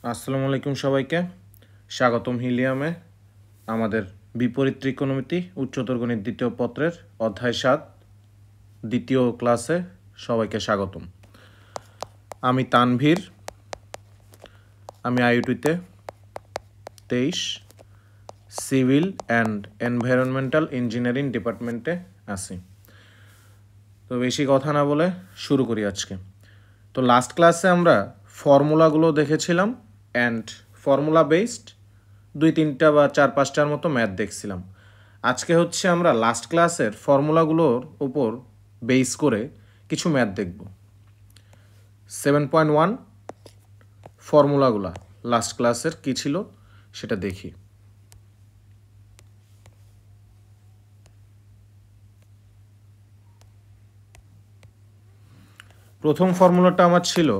আসসালামু আলাইকুম সবাইকে স্বাগতম হিলিয়ামে আমাদের বিপরীত ত্রিকোণমিতি উচ্চতর গণিত দ্বিতীয় পত্রের অধ্যায় 7 দ্বিতীয় ক্লাসে সবাইকে স্বাগতম। আমি তানভীর, আমি আইইউটিতে 23 সিভিল অ্যান্ড এনভায়রনমেন্টাল ইঞ্জিনিয়ারিং ডিপার্টমেন্টে আছি। তো বেশি কথা না বলে শুরু করি আজকে। তো লাস্ট ক্লাসে আমরা ফর্মুলাগুলো দেখেছিলাম অ্যান্ড ফর্মুলা বেসড 2-3টা বা 4-5টার মতো ম্যাথ দেখছিলাম। আজকে হচ্ছে আমরা লাস্ট ক্লাসের ফর্মুলাগুলোর উপর বেস করে কিছু ম্যাথ দেখব। 7.1 ফর্মুলাগুলা লাস্ট ক্লাসের কী ছিল সেটা দেখি। প্রথম ফর্মুলাটা আমার ছিল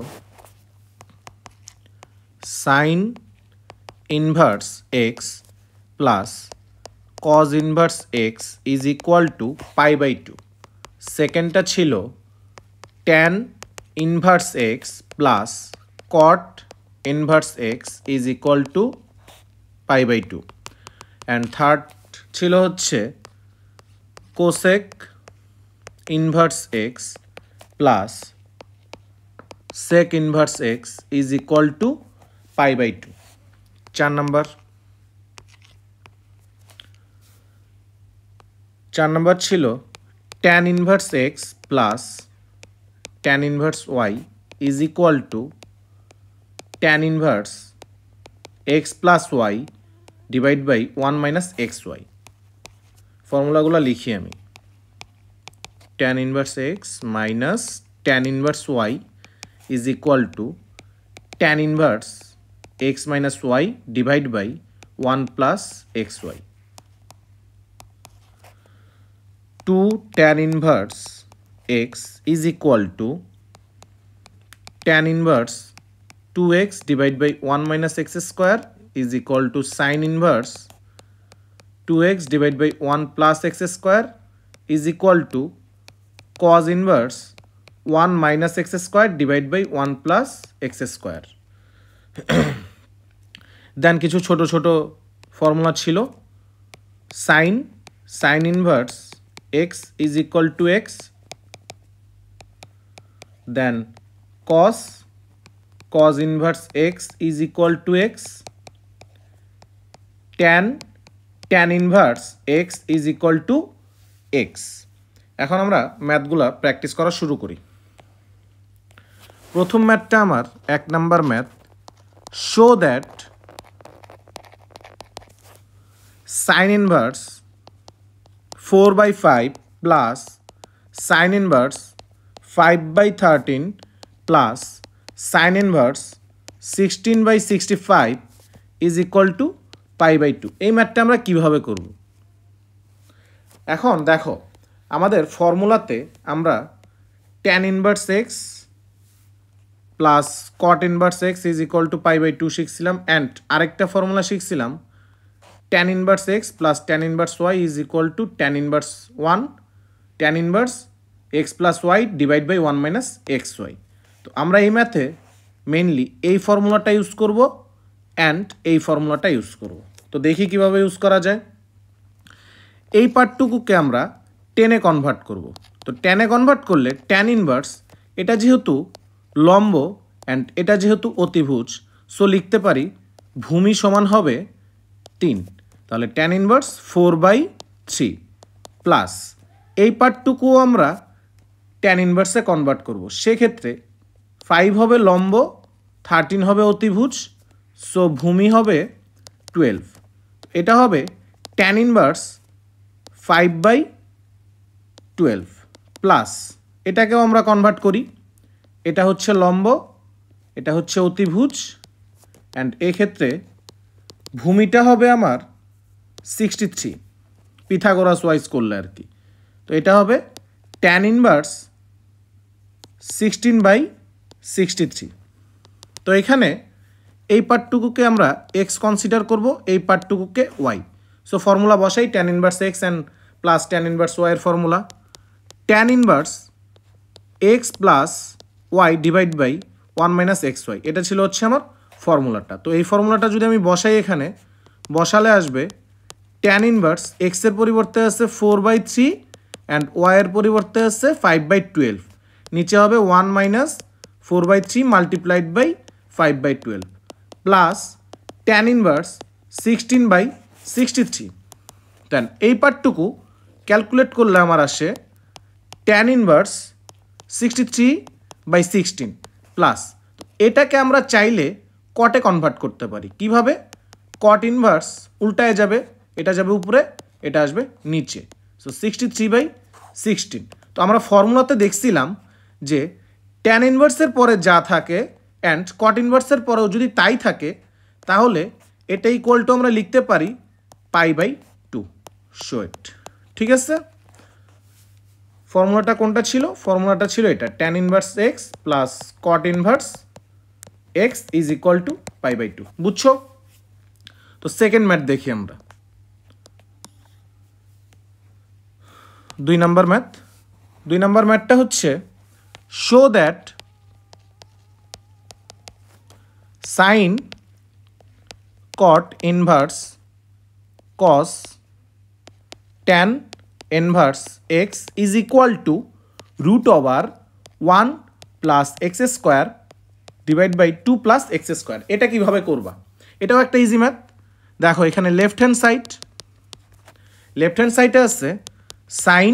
sine inverse x plus cos inverse x is equal to π/2। সেকেন্ডটা ছিল tan inverse x plus cot inverse x is equal to π/2 and third ছিল হচ্ছে cosec inverse x plus sec inverse x is equal to π/2। 4 number ছিল tan inverse x plus tan inverse y is equal to tan inverse x plus y divide by 1 - xy। ফর্মুলাগুলো লিখি আমি। Tan inverse x minus tan inverse y is equal to tan inverse x minus y divide by 1 + xy। 2 tan inverse x is equal to tan inverse 2x divided by 1 - x square is equal to sin inverse 2x divided by 1 + x square is equal to cos inverse 1 - x square divided by 1 + x square। দেন কিছু ছোট ছোট formula ছিল sin inverse x is equal to x, then cos inverse x is equal to x, tan inverse x is equal to x। এখন আমরা ম্যাথগুলা practice করা শুরু করি। প্রথম ম্যাথটা আমার 1 number math, show that sin inverse 4/5 plus sin inverse 5/13 plus sin inverse 16/65 is equal to π/2। এই ম্যাথটা আমরা কিভাবে করব? এখন দেখো আমাদের ফর্মুলাতে আমরা tan inverse x plus cot inverse x is equal to π/2 শিখছিলাম অ্যান্ড আরেকটা ফর্মুলা শিখছিলাম tan inverse x plus tan inverse y is equal to tan inverse 1 tan inverse x plus y divide by 1 - xy। তো আমরা এই ম্যাথে mainly এই ফর্মুলাটা use করব অ্যান্ড এই ফর্মুলাটা ইউজ করব। তো দেখি কিভাবে ইউজ করা যায়। এই পার্টটুকুকে আমরা টেনে কনভার্ট করব। তো টেনে কনভার্ট করলে tan ইনভার্স এটা যেহেতু লম্ব অ্যান্ড এটা যেহেতু অতিভুজ, সো লিখতে পারি ভূমি সমান হবে 3। তাহলে tan ইনভার্স 4/3 প্লাস এই পার্টটুকুও আমরা tan ইনভার্সে কনভার্ট করব। সেক্ষেত্রে 5 হবে লম্ব, 13 হবে অতিভুজ, সো ভূমি হবে 12। এটা হবে tan ইনভার্স 5/12 প্লাস এটাকেও আমরা কনভার্ট করি। এটা হচ্ছে লম্ব, এটা হচ্ছে অতিভুজ অ্যান্ড এক্ষেত্রে ভূমিটা হবে আমার 63 পিথাগোরাস ওয়াইজ করলে আর কি। তো এটা হবে tan ইনভার্স 16/63। তো এখানে এই পার্টটুকুকে আমরা এক্স কনসিডার করব, এই পার্টটুকুকে ওয়াই। সো ফর্মুলা বসাই tan inverse x and plus tan inverse y এর formula tan inverse x plus y divide by 1 - xy। এটা ছিল হচ্ছে আমার ফর্মুলাটা। তো এই ফর্মুলাটা যদি আমি বসাই এখানে, বসালে আসবে ট্যান ইনভার্স এক্সের পরিবর্তে আছে 4/3 অ্যান্ড ওয়াইয়ের পরিবর্তে আছে 5/12, নিচে হবে 1 minus 4/3 multiplied by 5/12 plus tan inverse 16/63। Then এই পার্টটুকু ক্যালকুলেট করলে আমার আসে ট্যান ইনভার্স 63/16 প্লাস, এটাকে আমরা চাইলে কটে কনভার্ট করতে পারি। কিভাবে? কট ইনভার্স উল্টায় যাবে, এটা যাবে উপরে, এটা আসবে নিচে। সো 63/16। তো আমরা ফর্মুলাতে দেখছিলাম যে ট্যান ইনভার্সের পরে যা থাকে অ্যান্ড কট ইনভার্সের পরেও যদি তাই থাকে, তাহলে এটা ইকুয়াল টু আমরা লিখতে পারি π/2। Show it. ঠিক আছে, ফর্মুলাটা কোনটা ছিল? ফর্মুলাটা ছিল এটা, tan inverse x plus cot inverse x is equal to π/2। বুঝছো? তো সেকেন্ড ম্যাথ দেখি আমরা। 2 নম্বর ম্যাথ। 2 নম্বর ম্যাথটা হচ্ছে show that sine cot inverse cos tan inverse x is equal to √1 plus x square divide by 2 plus x square. এটা কীভাবে করবা? এটাও একটা ইজি ম্যাথ। দেখো এখানে লেফট হ্যান্ড সাইডে আছে সাইন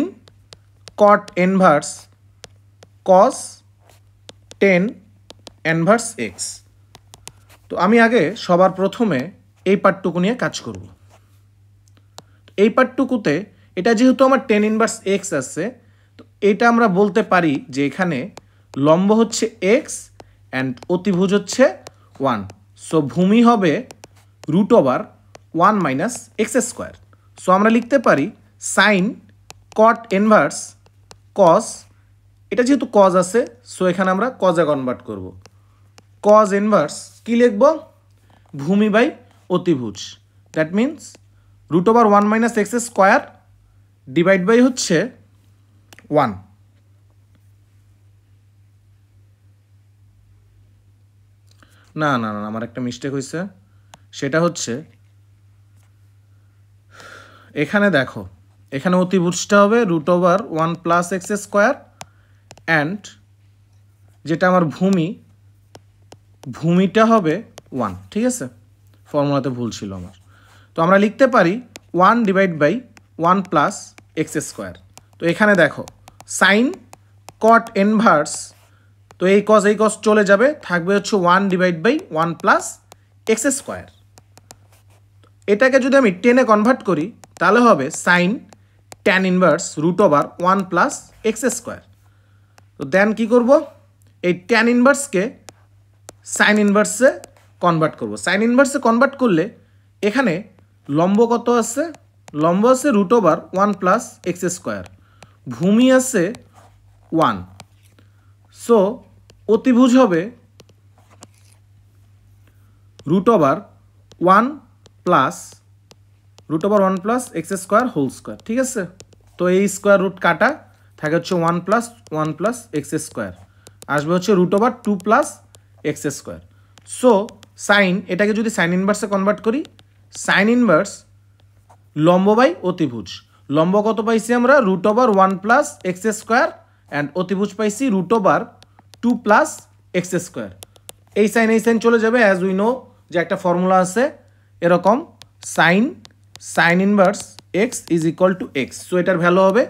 কট ইনভার্স কস টেন ইনভার্স এক্স। তো আমি আগে সবার প্রথমে এই পার্টটুকু নিয়ে কাজ করব। এই পার্টটুকুতে এটা যেহেতু আমার টেন ইনভার্স এক্স আছে, তো এটা আমরা বলতে পারি যে এখানে লম্ব হচ্ছে এক্স অ্যান্ড অতিভুজ হচ্ছে 1। সো ভূমি হবে √1 মাইনাস এক্স স্কোয়ার। সো আমরা লিখতে পারি সাইন কট ইনভার্স কস, এটা যেহেতু কজ আছে সো এখানে আমরা কজে কনভার্ট করব। কজ ইনভার্স কি লিখব? ভূমি বাই অতিভুজ, that means √1 minus x square divide by হচ্ছে 1। না না না, আমার একটা মিস্টেক হয়েছে। সেটা হচ্ছে এখানে দেখো, এখানে অতিভুজটা হবে √1 প্লাস এক্স স্কোয়ার অ্যান্ড যেটা আমার ভূমিটা হবে 1। ঠিক আছে, ফর্মুলাতে ভুল ছিল আমার। তো আমরা লিখতে পারি 1 divide by 1 plus x square. তো এখানে দেখো সাইন কট ইনভার্স, তো এই কজ চলে যাবে, থাকবে হচ্ছে 1 divide by 1 plus x square. এটাকে যদি আমি টেনে কনভার্ট করি তাহলে হবে sine tan inverse √1 plus x square. তো দেন কী করব? এই ট্যান ইনভার্সকে সাইন ইনভার্সে কনভার্ট করব। সাইন ইনভার্সে কনভার্ট করলে এখানে লম্ব কত আছে? লম্ব আছে √1 প্লাস এক্স স্কোয়ার, ভূমি আছে 1। সো অতিভুজ হবে √1 plus x square whole square. ঠিক আছে, তো এই স্কোয়ার রুট কাটা থাকে হচ্ছে 1 প্লাস এক্স স্কোয়ার, আসবে হচ্ছে √2 plus x square. So sine, এটাকে যদি সাইন ইনভার্সে কনভার্ট করি, সাইন ইনভার্স লম্ব বাই অতিভুজ, লম্ব কত পাইছি আমরা? √1 প্লাস এক্স স্কোয়ার অ্যান্ড অতিভুজ পাইছি √2 প্লাস এক্স স্কোয়ার। এই সাইন চলে যাবে, অ্যাজ উই নো যে একটা ফর্মুলা আছে এরকম, sine inverse x is equal to x. So এটার ভ্যালু হবে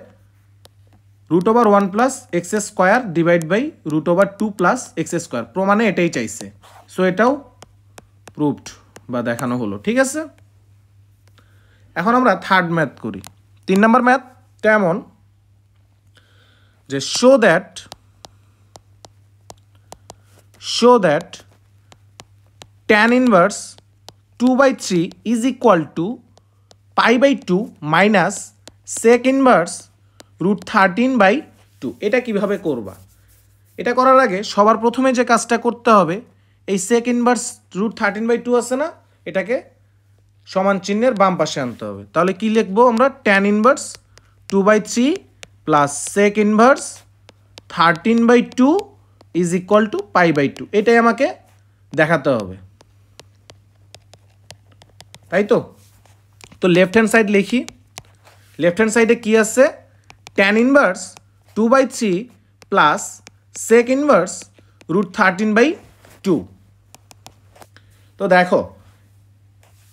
√1 plus x square divide by √2 plus x square. প্রমাণে এটাই চাইছে, সো এটাও প্রুভড বা দেখানো হলো। ঠিক আছে, এখন আমরা থার্ড ম্যাথ করি। 3 নম্বর ম্যাথটা এমন যে show that tan inverse 2/3 is equal to π/2 minus sec inverse √13/2। এটা কিভাবে করবা? এটা করার আগে সবার প্রথমে যে কাজটা করতে হবে, এই সেক ইনভার্স √13/2 আছে না, এটাকে সমান চিহ্নের বাম পাশে আনতে হবে। তাহলে কি লিখবো আমরা? Tan inverse 2/3 plus sec inverse 13/2 is equal to π/2। এটাই আমাকে দেখাতে হবে। তাই তো? তো লেফট হ্যান্ড সাইড লিখি। লেফট হ্যান্ড সাইডে কী আছে? Tan inverse 2/3 plus sec inverse √13/2। তো দেখো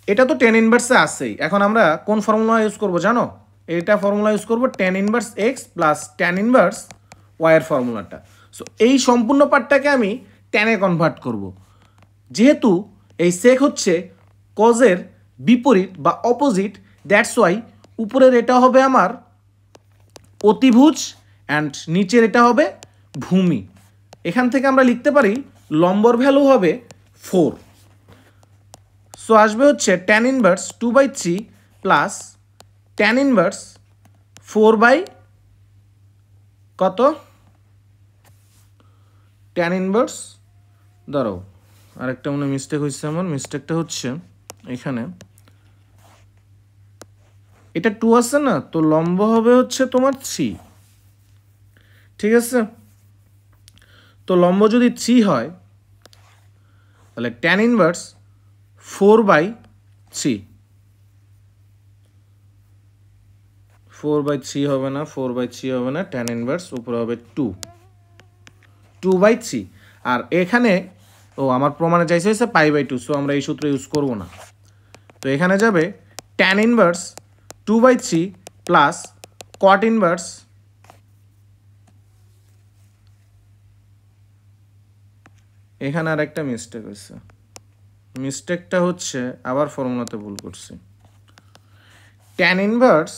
এটা তো ট্যান ইনভার্সে আসেই। এখন আমরা কোন ফর্মুলা ইউজ করব জানো? এটা ফর্মুলা ইউজ করব tan inverse x plus tan inverse ওয়াইয়ের ফর্মুলাটা। সো এই সম্পূর্ণ পার্টটাকে আমি ট্যানে কনভার্ট করব। যেহেতু এই সেক হচ্ছে কজের বিপরীত বা অপোজিট, দ্যাটস ওয়াই উপরের এটা হবে আমার অতিভুজ অ্যান্ড নিচের এটা হবে ভূমি। এখান থেকে আমরা লিখতে পারি লম্বর ভ্যালু হবে 4। সো আসবে হচ্ছে tan inverse 2/3 plus tan inverse 4 কত? ট্যান ইনভার্স ধরো আরেকটা মনে মিস্টেক হয়েছে আমার। মিস্টেকটা হচ্ছে এখানে এটা 2 আছে না, তো লম্ব হবে হচ্ছে তোমার 3, ঠিক আছে? তো লম্ব যদি 3 হয় তাহলে ট্যান ইনভার্স 4/3 4/3 হবে না, 4/3 হবে না, ট্যান ইনভার্স উপরে হবে 2/3। আর এখানে আমার প্রমাণে চাইছে হয়েছে π/2, সো আমরা এই সূত্র ইউজ করব না। তো এখানে যাবে tan inverse 2/3 plus cot inverse এখানে আর একটা মিস্টেক হয়েছে। মিস্টেকটা হচ্ছে আবার ফর্মুলাতে ভুল করছি। ট্যান ইনভার্স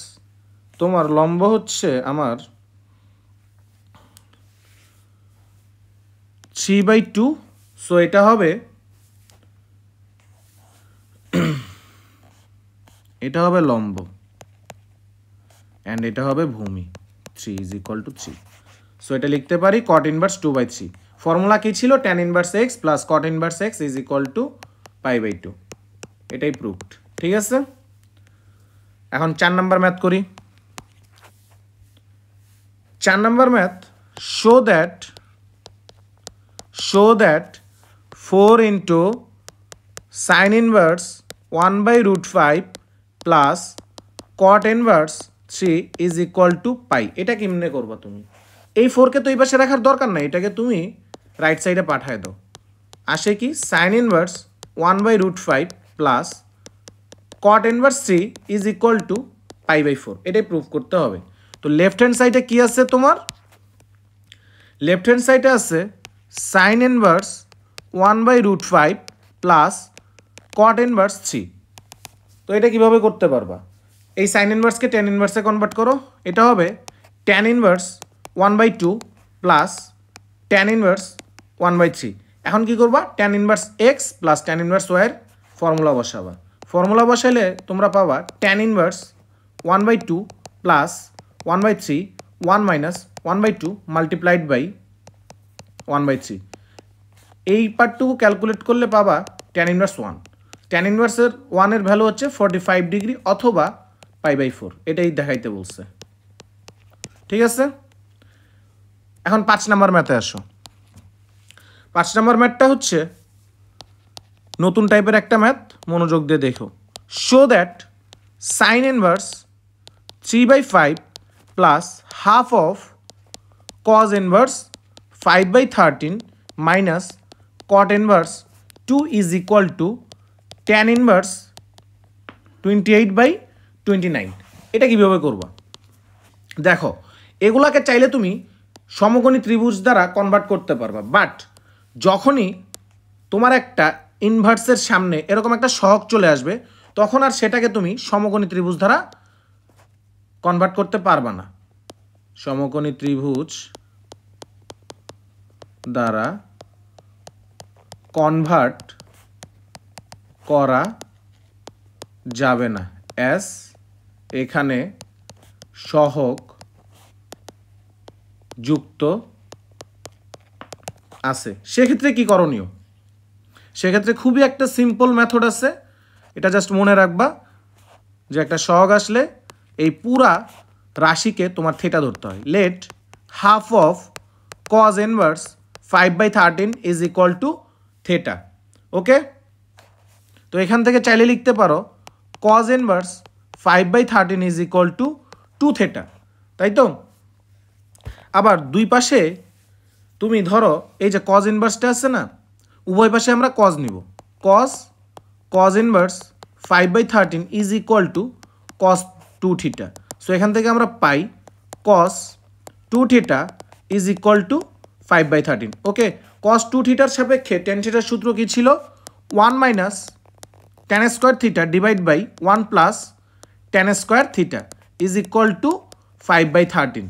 তোমার লম্ব হচ্ছে আমার 3/2, সো এটা হবে এটা হবে লম্ব অ্যান্ড এটা হবে ভূমি। 3 = 3, সো এটা লিখতে পারি কট ইনভার্স 2/3। ফর্মুলা কী ছিল? Tan inverse x plus cot inverse x = π/2। এটাই প্রুভড, ঠিক আছে? এখন 4 নাম্বার ম্যাথ করি। 4 number math, show that 4 into sin inverse 1/√5 plus cot inverse 3 = π। এটা কেমনে করবা তুমি? এই 4কে তো এই পাশে রাখার দরকার নাই, এটাকে তুমি রাইট সাইডে পাঠায় দাও। আসে কি? sin inverse 1/√5 plus cot inverse 3 = π/4। এটাই প্রুভ করতে হবে। তো লেফট হ্যান্ড সাইডে কি আছে তোমার? লেফট হ্যান্ড সাইডে আছে sin inverse 1/√5 plus cot inverse 3। তো এটা কিভাবে করতে পারবা? এই sin ইনভার্সকে tan ইনভার্সে কনভার্ট করো। এটা হবে tan inverse 1/2 plus tan inverse 1/3। এখন কি করবা? tan inverse x plus tan inverse y এর ফর্মুলা বসাবা। ফর্মুলা বসাইলে তোমরা পাবা tan inverse 1/2 plus 1/3 1 minus 1/2 multiplied by 1/3। এই পার্টটুকু ক্যালকুলেট করলে পাবা tan ইনভার্স 1। tan ইনভার্সের 1 এর ভ্যালু হচ্ছে 45 ডিগ্রি অথবা π/4, এটাই দেখাইতে বলছে, ঠিক আছে? এখন 5 নাম্বার ম্যাথে আসো। 5 নাম্বার ম্যাথটা হচ্ছে নতুন টাইপের একটা ম্যাথ, মনোযোগ দিয়ে দেখো। Show that sin inverse 3/5 plus half of cos inverse 5/13 minus cot inverse 2 = tan inverse 28/29। এটা কিভাবে করবা? দেখো এগুলাকে চাইলে তুমি সমকোণী ত্রিভুজ দ্বারা কনভার্ট করতে পারবা, বাট যখনই তোমার একটা ইনভার্সের সামনে এরকম একটা সহগ চলে আসবে তখন আর সেটাকে তুমি সমকোণী ত্রিভুজ দ্বারা কনভার্ট করতে পারবা না। সমকোণী ত্রিভুজ দ্বারা কনভার্ট করা যাবে না, অ্যাজ এখানে সহগ যুক্ত আছে। সেক্ষেত্রে কি করণীয়? সেক্ষেত্রে খুবই একটা সিম্পল মেথড আছে, এটা জাস্ট মনে রাখবা যে একটা সহগ আসলে এই পুরা রাশিকে তোমার থিটা ধরতে হয়। Let half of cos inverse 5/13 = theta. Okay, তো এখান থেকে চাইলে লিখতে পারো cos inverse 5/13 is equal to 2 theta, তাই তো? আবার দুই পাশে তুমি ধরো এই যে কজ ইনভার্সটা আছে না, উভয় পাশে আমরা কজ নিব। Cos inverse 5/13 is equal to cos 2 theta. So এখান থেকে আমরা পাই cos 2 theta is equal to 5/13। Okay, cos 2 থিটার সাপেক্ষে টেন থিটার সূত্র কী ছিল? 1 minus tan square theta divide by 1 plus tan square theta is equal to 5/13।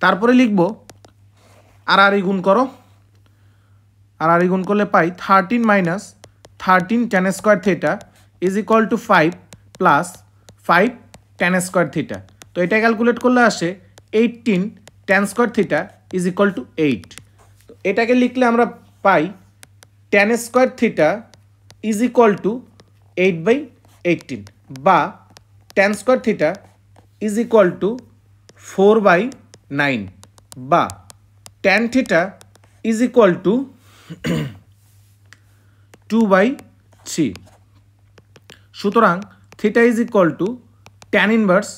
তারপরে লিখব আর গুণ করো, আর গুণ করলে পাই 13 minus 13 tan square theta is equal to 5 plus 5 tan square theta. তো এটা ক্যালকুলেট করলে আসে 18 tan square theta is equal two 8। তো এটাকে লিখলে আমরা পাই tan square theta is equal two 8/18 বা tan square theta is equal two 4/9 বা tan theta is equal two 2/3। সুতরাং theta is equal two tan inverse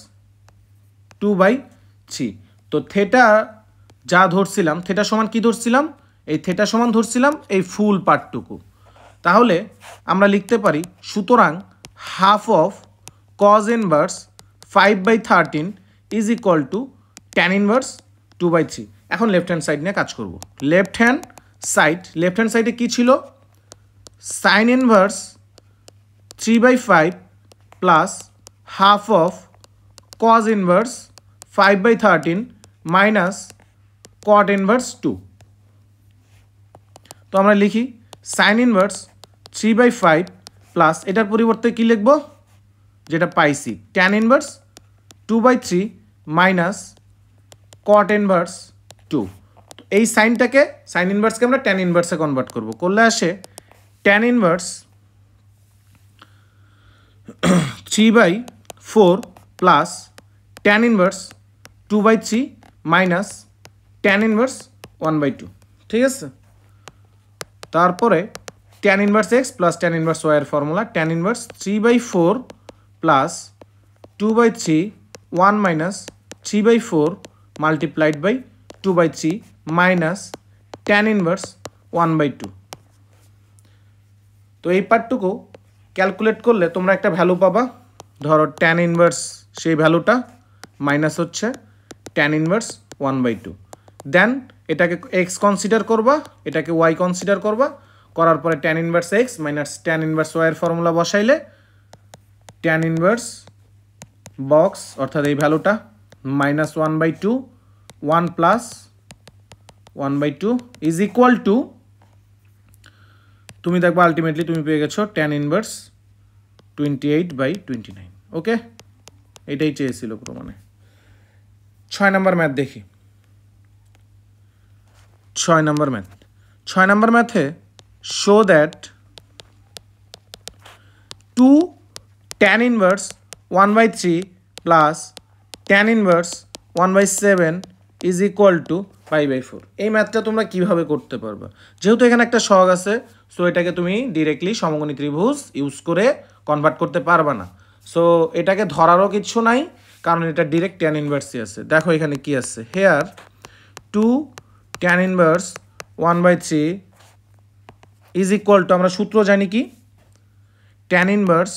2/3। তো থেটা যা ধরছিলাম, থেটা সমান কি ধরছিলাম? এই থেটা সমান ধরছিলাম এই ফুল পার্টটুকু। তাহলে আমরা লিখতে পারি সুতরাং half of cause inverse 5/13 is equal two tan inverse 2/3। এখন লেফট হ্যান্ড সাইড নিয়ে কাজ করব। লেফট হ্যান্ড সাইডে কী ছিল? Sine inverse 3/5 plus half of cause inverse 5/13 minus caught inverse 2। তো আমরা লিখি সাইন ইনভার্স 3/5 প্লাস এটার পরিবর্তে কি লিখব? যেটা পাইছি tan ইনভার্স 2/3 মাইনাস কট ইনভার্স 2। তো এই সাইন ইনভার্সকে আমরা tan ইনভার্সে কনভার্ট করব, করলে আসে tan inverse 3/4 plus tan inverse 2/3 minus tan inverse 1/2। ঠিক আছে, তারপরে tan inverse x plus tan inverse y এর formula tan inverse 3/4 plus 2/3 1 minus 3/4 multiplied by 2/3 minus tan inverse 1/2। তো এই পার্টটুকু ক্যালকুলেট করলে তোমরা একটা ভ্যালু পাবা। ধরো tan ইনভার্স সেই ভ্যালুটা মাইনাস হচ্ছে tan ইনভার্স 1/2। দেন এটাকে x কনসিডার করবা, এটাকে y কনসিডার করবা, করার পরে tan inverse x minus tan inverse y এর ফর্মুলা বসাইলে tan ইনভার্স বক্স অর্থাৎ এই ভ্যালুটা minus 1/2 1 plus 1/2 is equal two, তুমি দেখবা আলটিমেটলি তুমি পেয়ে গেছো tan ইনভার্স 28/29। ওকে, এটাই চেয়েছিল প্রমাণে। 6 নম্বর ম্যাথ দেখি। 6 নম্বর ম্যাথে show that 2 tan inverse 1/3 plus tan inverse 1/7 is equal two 5/4। এই ম্যাথটা তোমরা কিভাবে করতে পারবা? যেহেতু এখানে একটা সহগ আছে, সো এটাকে তুমি ডিরেক্টলি সমকোণী ত্রিভুজ ইউজ করে কনভার্ট করতে পারবা না। সো এটাকে ধরারও কিছু নাই, কারণ এটা ডিরেক্ট tan ইনভার্সই আছে। দেখো এখানে কি আছে, here 2 tan inverse 1/3 is equal to, আমরা সূত্র জানি কি, tan ইনভার্স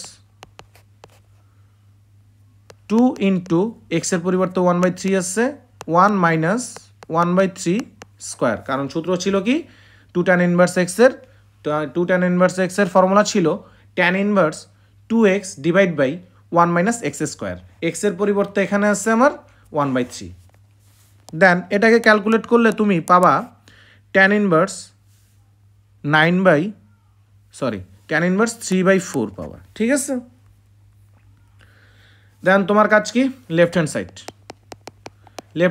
2 ইন্টু এক্সের পরিবর্তে 1/3 আসছে 1 মাইনাস 1/3 স্কোয়ার। কারণ সূত্র ছিল কি 2 tan ইনভার্স এক্সের ফর্মুলা ছিল tan inverse 2x divide by 1 minus x square. এক্সের পরিবর্তে এখানে আছে আমার 1/3। দেন এটাকে ক্যালকুলেট করলে তুমি পাবা tan ইনভার্স 3/4 পাবা। ঠিক আছে, দেন তোমার কাজ কি? লেফট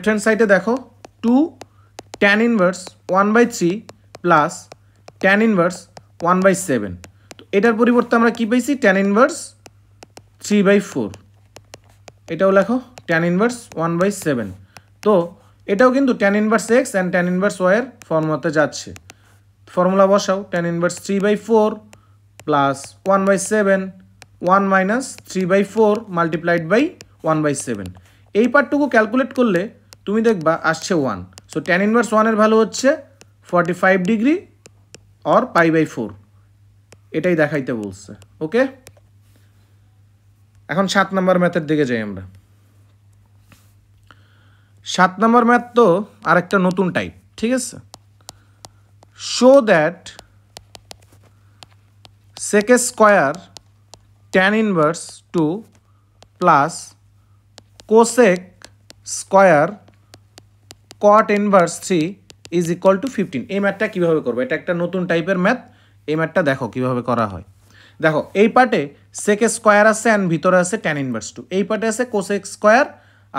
হ্যান্ড সাইডে দেখো 2 tan inverse 1/3 plus tan inverse 1/7। তো এটার পরিবর্তে আমরা কি পাইছি? tan inverse 3/4। এটাও লেখো tan ইনভার্স 1/7। তো এটাও কিন্তু tan inverse x and tan inverse y এর ফর্মুলাতে যাচ্ছে। ফর্মুলা বসাও, tan ইনভার্স 3/4 প্লাস 1/7 1 - 3/4 × 1/7। এই পার্টটুকু ক্যালকুলেট করলে তুমি দেখবা আসছে 1। সো tan ইনভার্স 1 এর ভ্যালু হচ্ছে 45 ডিগ্রি অর π/4, এটাই দেখাইতে বলছে। ওকে, এখন 7 নম্বর ম্যাথের দিকে যাই আমরা। 7 নম্বর ম্যাথ তো আরেকটা নতুন টাইপ, ঠিক আছে। Show that sec square tan inverse 2 plus cosec square cot inverse 3 is equal to 15। এই ম্যাথটা কীভাবে করবো? এটা একটা নতুন টাইপের ম্যাথ। এই ম্যাথটা দেখো কীভাবে করা হয়। দেখো, এই পার্টে সেক স্কয়ার আছে অ্যান্ড ভিতরে আছে tan ইনভার্স 2। এই পার্টে আছে কোসেক স্কয়ার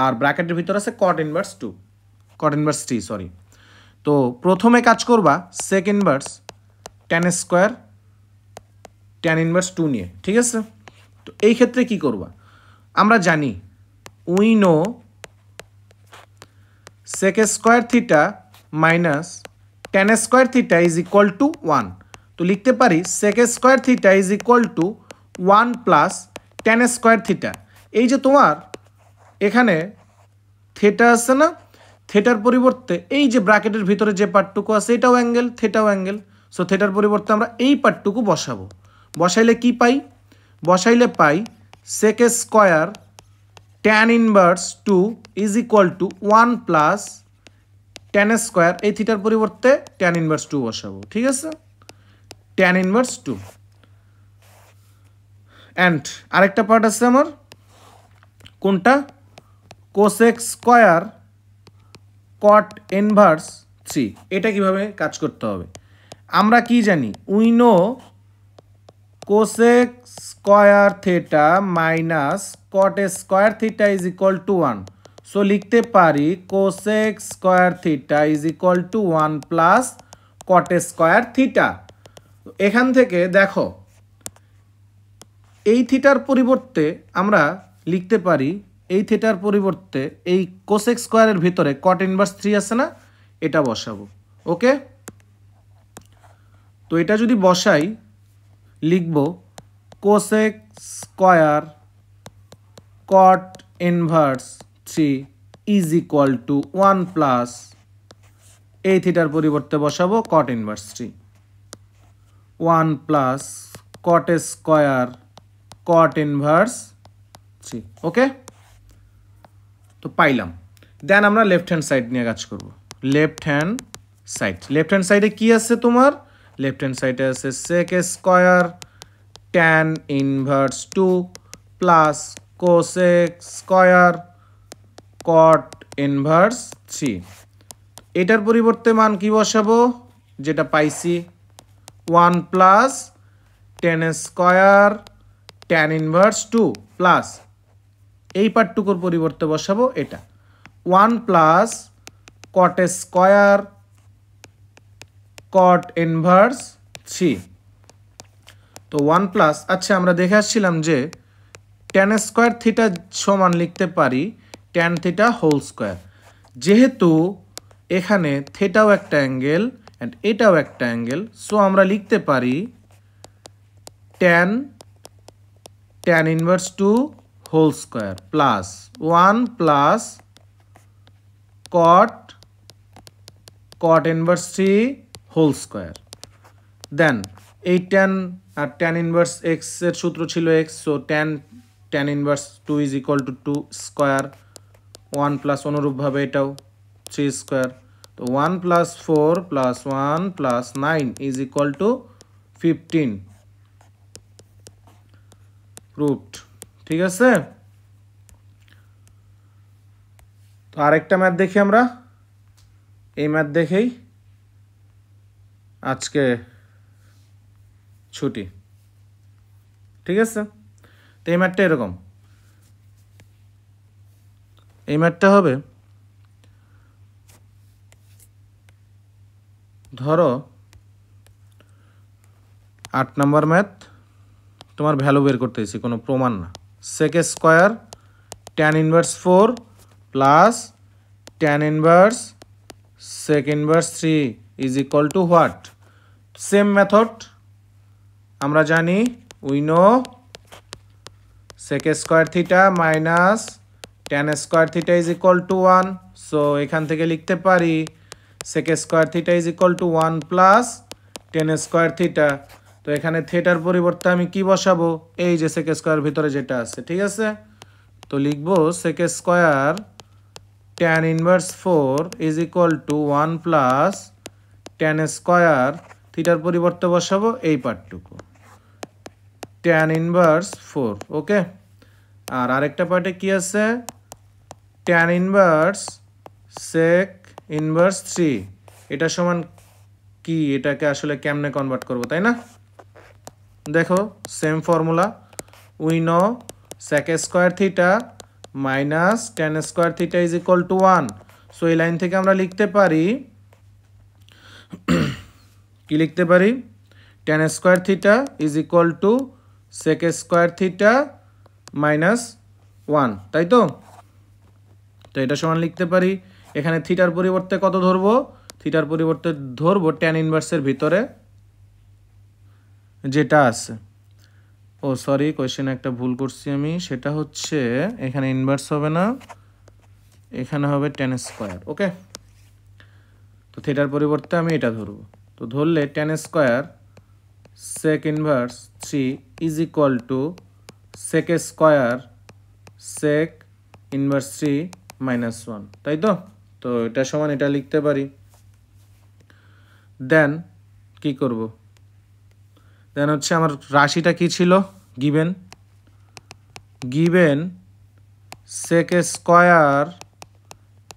আর ব্র্যাকেটের ভিতরে আছে cot ইনভার্স 3, সরি। তো প্রথমে কাজ করবা sec inverse tan square tan inverse 2 নিয়ে, ঠিক আছে। তো এই ক্ষেত্রে কি করবা? আমরা জানি we know sec square theta minus tan square theta is equal to 1। তো লিখতে পারি sec square theta is equal to 1 plus tan square theta. এই যে তোমার এখানে থিটা আছে না, থিটার পরিবর্তে এই যে ব্র্যাকেটের ভিতরে যে পার্টটুকু আছে এটাও অ্যাঙ্গেল, থিটাও অ্যাঙ্গেল। সো থিটার পরিবর্তে আমরা এই পার্টটুকু বসাবো। বসাইলে কি পাই? বসাইলে পাই sec square tan inverse 2 is equal to 1 plus tan square, এই থিটার পরিবর্তে tan ইনভার্স 2 বসাবো, ঠিক আছে। tan ইনভার্স 2 অ্যান্ড আরেকটা পার্ট আছে আমার, কোনটা? Cosec square cot inverse 3। এটা কিভাবে কাজ করতে হবে? আমরা কি জানি? We know cosec square theta minus cot square theta is equal to 1। So লিখতে পারি cosec square theta is equal to 1 plus cot square theta. এখান থেকে দেখো এই থিটার পরিবর্তে আমরা লিখতে পারি, এই থিটার পরিবর্তে এই কোসেক স্কয়ারের ভিতরে cot ইনভার্স 3 আছে না, এটা বসাবো। ওকে, তো এটা যদি বসাই লিখব cosec square cot inverse 3 is equal to 1 plus এই থিটার পরিবর্তে বসাবো cot inverse 3, 1 plus cot square cot inverse 3। ওকে, তো পাইলাম। দেন আমরা লেফট হ্যান্ড সাইড নিয়ে কাজ করব। লেফট হ্যান্ড সাইডে কি আছে তোমার? লেফট হ্যান্ড সাইডে আছে sec square tan inverse 2 plus cosec square cot inverse 3। এটার পরিবর্তে মান কি বসাবো? যেটা পাইছি 1 plus tan square tan inverse 2 plus এই পার্টটুকুর পরিবর্তে বসাবো এটা 1 plus cot square cot inverse 3। তো 1 প্লাস, আচ্ছা আমরা দেখে আসছিলাম যে tan স্কয়ার থিটা সমান লিখতে পারি tan থিটা হোল স্কয়ার। যেহেতু এখানে থিটাও একটা অ্যাঙ্গেল অ্যান্ড এটাও একটা অ্যাঙ্গেল, সো আমরা লিখতে পারি tan inverse 2 whole square plus 1 plus cot inverse 3 whole square. Then এই tan আর tan ইনভার্স x এর সূত্র ছিল x, so tan inverse 2 is equal to 2 square, 1 plus অনুরূপভাবে এটাও 3 স্কয়ার। তো 1 plus 4 plus 1 plus 9 is equal to 15 root, ঠিক আছে। তো আরেকটা ম্যাথ দেখি আমরা। এই ম্যাথ দেখেই আজকে ছুটি, ঠিক আছে। তো এই ম্যাথটা এরকম, এই ম্যাথটা হবে ধরো 8 নম্বর ম্যাথ, তোমার ভ্যালু বের করতেছি, কোনো প্রমাণ না। sec square tan inverse 4 plus tan inverse sec inverse 3 is equal two what? Same method আমরা জানি, we know sec square theta minus tan square theta is equal to 1। So এখান থেকে লিখতে পারি sec square theta is equal to 1 plus tan square theta. তো এখানে থিটার পরিবর্তে আমি কি বসাবো, এই যে sec স্কয়ার ভিতরে যেটা আছে, ঠিক আছে। তো লিখবো sec square tan inverse 4 is equal to 1 plus tan square, থিটার পরিবর্তে বসাবো এই পার্টটুকু tan ইনভার্স 4। ওকে, আর আরেকটা পার্টে কি আছে, tan ইনভার্স sec ইনভার্স 3, এটা সমান কি, এটাকে আসলে কেমনে কনভার্ট করব, তাই না? দেখো same formula, we know sec square theta minus tan square theta is equal to 1। So এই লাইন থেকে আমরা লিখতে পারি কি লিখতে পারি, tan square theta is equal two sec square theta minus 1, তাই তো? তো এটা সমান লিখতে পারি, এখানে থিটার পরিবর্তে কত ধরবো, থিটার পরিবর্তে ধরবো tan ইনভার্সের ভিতরে যেটা আছে। ও সরি, কোয়েশ্চেনে একটা ভুল করছি আমি, সেটা হচ্ছে এখানে ইনভার্স হবে না, এখানে হবে tan স্কয়ার। ওকে, তো থিটার পরিবর্তে আমি এটা ধরবো। তো ধরলে tan square sec inverse 3 is equal two sec square sec inverse 3 minus 1, তাই তো? তো এটা সমান এটা লিখতে পারি। দেন কি করব, দেন হচ্ছে আমার রাশিটা কি ছিল, given sec square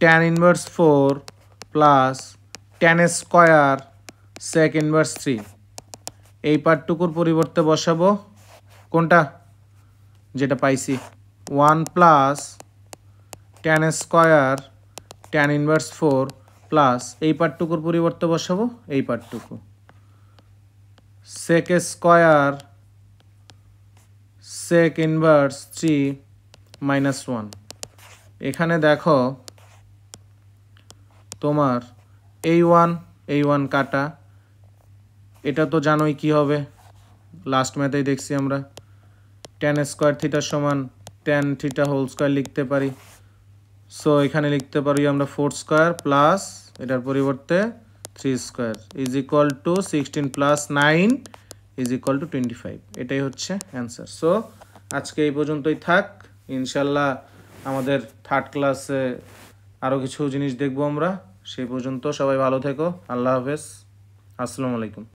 tan inverse 4 plus tan square sec inverse 3, এই পার্টটুকুর পরিবর্তে বসাবো কোনটা, যেটা পাইছি 1 plus tan square tan inverse 4 plus এই পার্টটুকুর পরিবর্তে বসাবো এই পার্টটুকু sec square sec inverse 3 minus 1। এখানে দেখো তোমার এই ওয়ান কাটা, এটা তো জানোই কি হবে, লাস্ট ম্যাথেই দেখছি আমরা, tan স্কয়ার থিটার সমান tan থিটা হোল স্কয়ার লিখতে পারি। সো এখানে লিখতে পারি আমরা 4 স্কয়ার প্লাস এটার পরিবর্তে 3 square is equal two 16 plus 9 is equal two 25। এটাই হচ্ছে অ্যান্সার। সো আজকে এই পর্যন্তই থাক, ইনশাল্লাহ আমাদের থার্ড ক্লাসে আরও কিছু জিনিস দেখবো আমরা। সেই পর্যন্ত সবাই ভালো থেকো, আল্লাহ হাফেজ, আসসালামু আলাইকুম।